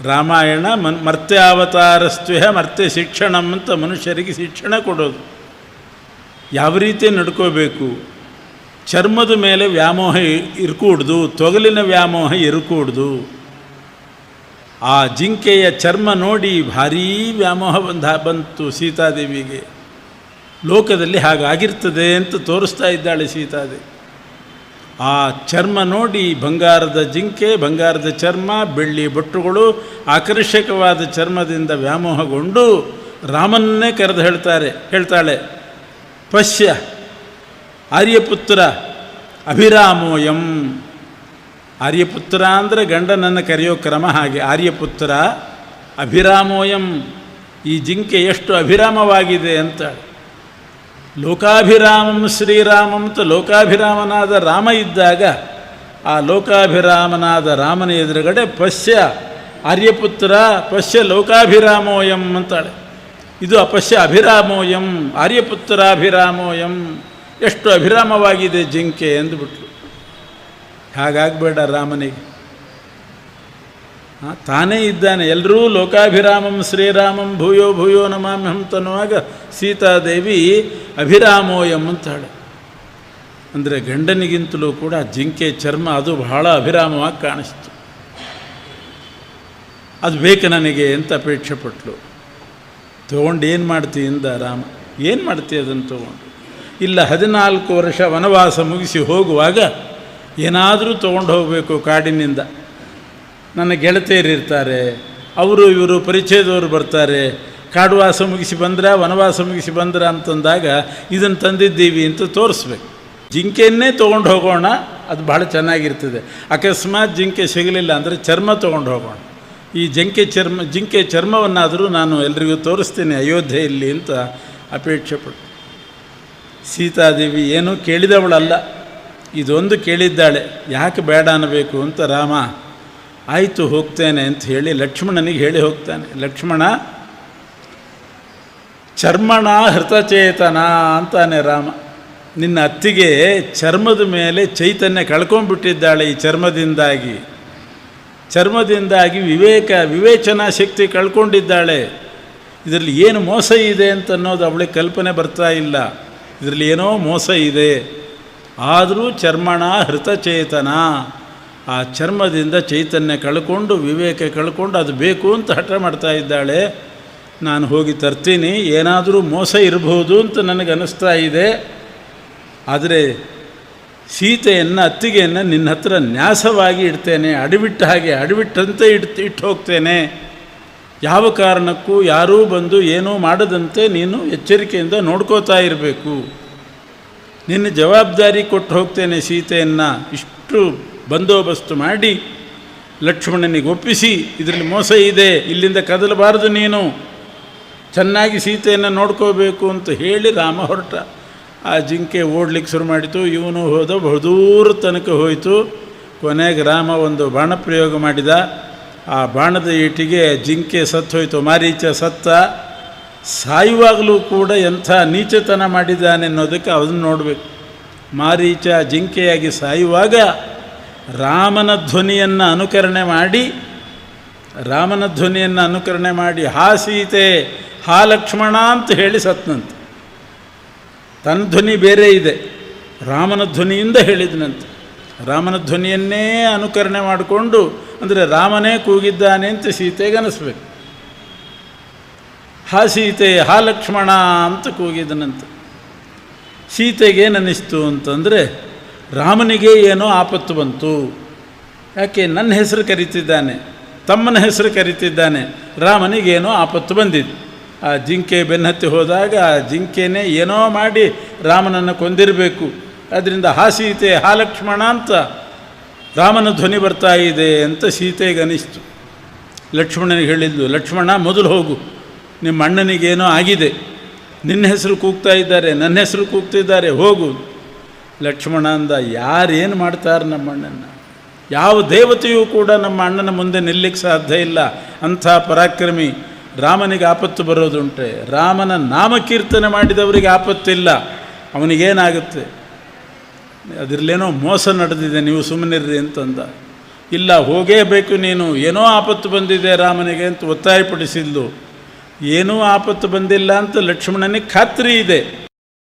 ರಾಮಾಯಣ ಮರ್ತ್ಯಾವತಾರಸ್ತ್ವೇಹ ಮರ್ತ್ಯ ಶಿಕ್ಷಣಂ ಅಂತ ಮನುಷ್ಯರಿಗೆ ಶಿಕ್ಷಣ ಕೊಡೋದು. ಯಾವ ರೀತಿ ನಡ್ಕೋಬೇಕು, ಚರ್ಮದ ಮೇಲೆ ವ್ಯಾಮೋಹ ಇರ್ಕೂಡ್ದು, ತೊಗಲಿನ ವ್ಯಾಮೋಹ ಇರ್ಕೂಡ್ದು. ಆ ಜಿಂಕೆಯ ಚರ್ಮ ನೋಡಿ ಭಾರೀ ವ್ಯಾಮೋಹ ಬಂತು ಸೀತಾದೇವಿಗೆ. ಲೋಕದಲ್ಲಿ ಹಾಗಾಗಿರ್ತದೆ ಅಂತ ತೋರಿಸ್ತಾ ಇದ್ದಾಳೆ ಸೀತಾದೇವಿ. ಆ ಚರ್ಮ ನೋಡಿ ಬಂಗಾರದ ಜಿಂಕೆ, ಬಂಗಾರದ ಚರ್ಮ, ಬೆಳ್ಳಿ ಬೊಟ್ಟುಗಳು, ಆಕರ್ಷಕವಾದ ಚರ್ಮದಿಂದ ವ್ಯಾಮೋಹಗೊಂಡು ರಾಮನ್ನೇ ಕರೆದು ಹೇಳ್ತಾಳೆ, ಪಶ್ಯ ಆರ್ಯಪುತ್ರ ಅಭಿರಾಮೋಯಂ. ಆರ್ಯಪುತ್ರ ಅಂದರೆ ಗಂಡನನ್ನು ಕರೆಯೋ ಕ್ರಮ ಹಾಗೆ. ಆರ್ಯಪುತ್ರ ಅಭಿರಾಮೋಯಂ, ಈ ಜಿಂಕೆ ಎಷ್ಟು ಅಭಿರಾಮವಾಗಿದೆ ಅಂತ. ಲೋಕಾಭಿರಾಮಂ ಶ್ರೀರಾಮಂ ಅಂತ ಲೋಕಾಭಿರಾಮನಾದ ರಾಮ ಇದ್ದಾಗ ಆ ಲೋಕಾಭಿರಾಮನಾದ ರಾಮನ ಎದುರುಗಡೆ ಪಶ್ಯ ಆರ್ಯಪುತ್ರ ಪಶ್ಯ ಲೋಕಾಭಿರಾಮೋಯಂ ಅಂತಾಳೆ. ಇದು ಅಪಶ್ಯ ಅಭಿರಾಮೋಯಂ, ಆರ್ಯಪುತ್ರ ಅಭಿರಾಮೋಯಂ, ಎಷ್ಟು ಅಭಿರಾಮವಾಗಿದೆ ಜಿಂಕೆ ಎಂದುಬಿಟ್ಲು. ಹಾಗಾಗಬೇಡ ರಾಮನಿಗೆ. ತಾನೇ ಇದ್ದಾನೆ. ಎಲ್ಲರೂ ಲೋಕಾಭಿರಾಮಂ ಶ್ರೀರಾಮಂ ಭೂಯೋ ಭೂಯೋ ನಮಾಮ್ಯಹಂ ತನ್ನುವಾಗ ಸೀತಾದೇವಿ ಅಭಿರಾಮೋಯಂ ಅಂತಾಳೆ. ಅಂದರೆ ಗಂಡನಿಗಿಂತಲೂ ಕೂಡ ಜಿಂಕೆ ಚರ್ಮ ಅದು ಬಹಳ ಅಭಿರಾಮವಾಗಿ ಕಾಣಿಸ್ತು. ಅದು ಬೇಕು ನನಗೆ ಅಂತ ಅಪೇಕ್ಷೆ ಪಟ್ಲು. ತೊಗೊಂಡು ಏನು ಮಾಡ್ತೀಯಿಂದ ರಾಮ, ಏನು ಮಾಡ್ತೀಯ ಅದನ್ನು ತೊಗೊಂಡು? ಇಲ್ಲ, 14 ವರ್ಷ ವನವಾಸ ಮುಗಿಸಿ ಹೋಗುವಾಗ ಏನಾದರೂ ತೊಗೊಂಡು ಹೋಗಬೇಕು ಕಾಡಿನಿಂದ. ನನ್ನ ಗೆಳತಿಯರಿರ್ತಾರೆ, ಅವರು ಇವರು ಪರಿಚಯದವರು ಬರ್ತಾರೆ, ಕಾಡುವಾಸ ಮುಗಿಸಿ ಬಂದ್ರ ವನವಾಸ ಮುಗಿಸಿ ಬಂದ್ರ ಅಂತಂದಾಗ ಇದನ್ನು ತಂದಿದ್ದೀವಿ ಅಂತ ತೋರಿಸ್ಬೇಕು. ಜಿಂಕೆಯನ್ನೇ ತೊಗೊಂಡು ಹೋಗೋಣ, ಅದು ಭಾಳ ಚೆನ್ನಾಗಿರ್ತದೆ. ಅಕಸ್ಮಾತ್ ಜಿಂಕೆ ಸಿಗಲಿಲ್ಲ ಅಂದರೆ ಚರ್ಮ ತೊಗೊಂಡು ಹೋಗೋಣ. ಈ ಜಿಂಕೆ ಚರ್ಮವನ್ನಾದರೂ ನಾನು ಎಲ್ರಿಗೂ ತೋರಿಸ್ತೀನಿ ಅಯೋಧ್ಯೆಯಲ್ಲಿ ಅಂತ ಅಪೇಕ್ಷೆ ಪಟ್ಟು. ಸೀತಾದೇವಿ ಏನೂ ಕೇಳಿದವಳಲ್ಲ, ಇದೊಂದು ಕೇಳಿದ್ದಾಳೆ, ಯಾಕೆ ಬೇಡ ಅನ್ನಬೇಕು ಅಂತ. ರಾಮ ಆಯಿತು ಹೋಗ್ತೇನೆ ಅಂತ ಹೇಳಿ ಲಕ್ಷ್ಮಣನಿಗೆ ಹೇಳಿ ಹೋಗ್ತಾನೆ. ಲಕ್ಷ್ಮಣ ಚರ್ಮಣ ಹೃತಚೇತನ ಅಂತಾನೆ ರಾಮ. ನಿನ್ನ ಅತ್ತಿಗೆ ಚರ್ಮದ ಮೇಲೆ ಚೈತನ್ಯ ಕಳ್ಕೊಂಡ್ಬಿಟ್ಟಿದ್ದಾಳೆ. ಈ ಚರ್ಮದಿಂದಾಗಿ ವಿವೇಚನಾ ಶಕ್ತಿ ಕಳ್ಕೊಂಡಿದ್ದಾಳೆ. ಇದರಲ್ಲಿ ಏನು ಮೋಸ ಇದೆ ಅಂತ ಅನ್ನೋದು ಅವಳಿಗೆ ಕಲ್ಪನೆ ಬರ್ತಾ ಇಲ್ಲ. ಇದರಲ್ಲಿ ಏನೋ ಮೋಸ ಇದೆ. ಆದರೂ ಚರ್ಮಣ ಹೃತಚೇತನ, ಆ ಚರ್ಮದಿಂದ ಚೈತನ್ಯ ಕಳ್ಕೊಂಡು ವಿವೇಕ ಕಳ್ಕೊಂಡು ಅದು ಬೇಕು ಅಂತ ಹಠ ಮಾಡ್ತಾ ಇದ್ದಾಳೆ. ನಾನು ಹೋಗಿ ತರ್ತೀನಿ, ಏನಾದರೂ ಮೋಸ ಇರಬಹುದು ಅಂತ ನನಗೆ ಅನ್ನಿಸ್ತಾ ಇದೆ. ಆದರೆ ಸೀತೆಯನ್ನು ಅತ್ತಿಗೆಯನ್ನು ನಿನ್ನ ಹತ್ರ ನ್ಯಾಸವಾಗಿ ಇಡ್ತೇನೆ, ಅಡಿಬಿಟ್ಟಂತೆ ಇಟ್ಟು ಹೋಗ್ತೇನೆ. ಯಾವ ಕಾರಣಕ್ಕೂ ಯಾರೂ ಬಂದು ಏನೂ ಮಾಡದಂತೆ ನೀನು ಎಚ್ಚರಿಕೆಯಿಂದ ನೋಡ್ಕೋತಾ ಇರಬೇಕು. ನಿನ್ನ ಜವಾಬ್ದಾರಿ ಕೊಟ್ಟು ಹೋಗ್ತೇನೆ ಸೀತೆಯನ್ನು. ಇಷ್ಟು ಬಂದೋಬಸ್ತು ಮಾಡಿ ಲಕ್ಷ್ಮಣನಿಗೆ ಒಪ್ಪಿಸಿ, ಇದರಲ್ಲಿ ಮೋಸ ಇದೆ, ಇಲ್ಲಿಂದ ಕದಲಬಾರದು, ನೀನು ಚೆನ್ನಾಗಿ ಸೀತೆಯನ್ನು ನೋಡ್ಕೋಬೇಕು ಅಂತ ಹೇಳಿ ರಾಮ ಹೊರಟ. ಆ ಜಿಂಕೆ ಓಡ್ಲಿಕ್ಕೆ ಶುರು ಮಾಡಿತು. ಇವನು ಹೋದ, ಬಹುದೂರ ತನಕ ಹೋಯಿತು. ಕೊನೆಗೆ ರಾಮ ಒಂದು ಬಾಣ ಪ್ರಯೋಗ ಮಾಡಿದ. ಆ ಬಾಣದ ಏಟಿಗೆ ಜಿಂಕೆ ಸತ್ತು ಹೋಯಿತು. ಮಾರೀಚ ಸತ್ತ. ಸಾಯುವಾಗಲೂ ಕೂಡ ಎಂಥ ನೀಚತನ ಮಾಡಿದ್ದಾನೆ ಅನ್ನೋದಕ್ಕೆ ಅದನ್ನು ನೋಡಬೇಕು. ಮಾರೀಚ ಜಿಂಕೆಯಾಗಿ ಸಾಯುವಾಗ ರಾಮನ ಧ್ವನಿಯನ್ನು ಅನುಕರಣೆ ಮಾಡಿ ಹಾ ಸೀತೆ ಹಾ ಲಕ್ಷ್ಮಣ ಅಂತ ಹೇಳಿ ಸತ್ನಂತೆ. ತನ್ನ ಧ್ವನಿ ಬೇರೆ ಇದೆ, ರಾಮನ ಧ್ವನಿಯಿಂದ ಹೇಳಿದನಂತೆ. ರಾಮನ ಧ್ವನಿಯನ್ನೇ ಅನುಕರಣೆ ಮಾಡಿಕೊಂಡು, ಅಂದರೆ ರಾಮನೇ ಕೂಗಿದ್ದಾನೆ ಅಂತ ಸೀತೆಗೆ ಅನಿಸ್ಬೇಕು. ಹಾ ಸೀತೆ ಹಾ ಲಕ್ಷ್ಮಣ ಅಂತ ಕೂಗಿದನಂತೆ. ಸೀತೆಗೇನನ್ನಿಸ್ತು ಅಂತಂದರೆ, ರಾಮನಿಗೆ ಏನೋ ಆಪತ್ತು ಬಂತು. ಯಾಕೆ ನನ್ನ ಹೆಸರು ಕರೀತಿದ್ದಾನೆ, ತಮ್ಮನ ಹೆಸರು ಕರೀತಿದ್ದಾನೆ, ರಾಮನಿಗೇನೋ ಆಪತ್ತು ಬಂದಿದ್ದು. ಆ ಜಿಂಕೆ ಬೆನ್ನತ್ತಿ ಹೋದಾಗ ಆ ಜಿಂಕೆನೇ ಏನೋ ಮಾಡಿ ರಾಮನನ್ನು ಕೊಂದಿರಬೇಕು. ಅದರಿಂದ ಹಾ ಸೀತೆ ಹಾ ಲಕ್ಷ್ಮಣ ಅಂತ ರಾಮನ ಧ್ವನಿ ಬರ್ತಾ ಇದೆ ಅಂತ ಸೀತೆಗೆ ಅನಿಸ್ತು. ಲಕ್ಷ್ಮಣನಿಗೆ ಹೇಳಿದ್ಲು, ಲಕ್ಷ್ಮಣ ಮೊದಲು ಹೋಗು, ನಿಮ್ಮ ಅಣ್ಣನಿಗೇನೋ ಆಗಿದೆ, ನಿನ್ನ ಹೆಸರು ಕೂಗ್ತಾ ಇದ್ದಾರೆ, ನನ್ನ ಹೆಸರು ಕೂಗ್ತಿದ್ದಾರೆ, ಹೋಗು. ಲಕ್ಷ್ಮಣ ಅಂದ, ಯಾರೇನು ಮಾಡ್ತಾರೆ ನಮ್ಮ ಅಣ್ಣನ? ಯಾವ ದೇವತೆಯೂ ಕೂಡ ನಮ್ಮ ಅಣ್ಣನ ಮುಂದೆ ನಿಲ್ಲಕ್ಕೆ ಸಾಧ್ಯ ಇಲ್ಲ. ಅಂಥ ಪರಾಕ್ರಮಿ. ರಾಮನಿಗೆ ಆಪತ್ತು ಬರೋದುಂಟೆ. ರಾಮನ ನಾಮಕೀರ್ತನೆ ಮಾಡಿದವರಿಗೆ ಆಪತ್ತಿಲ್ಲ, ಅವನಿಗೇನಾಗುತ್ತೆ? ಅದರಲ್ಲೇನೋ ಮೋಸ ನಡೆದಿದೆ, ನೀವು ಸುಮ್ಮನಿರ್ರಿ ಅಂತಂದ. ಇಲ್ಲ, ಹೋಗೇಬೇಕು ನೀನು, ಏನೋ ಆಪತ್ತು ಬಂದಿದೆ ರಾಮನಿಗೆ ಅಂತ ಒತ್ತಾಯಪಡಿಸಿದ್ಲು. ಏನೂ ಆಪತ್ತು ಬಂದಿಲ್ಲ ಅಂತ ಲಕ್ಷ್ಮಣನಿಗೆ ಖಾತ್ರಿ ಇದೆ.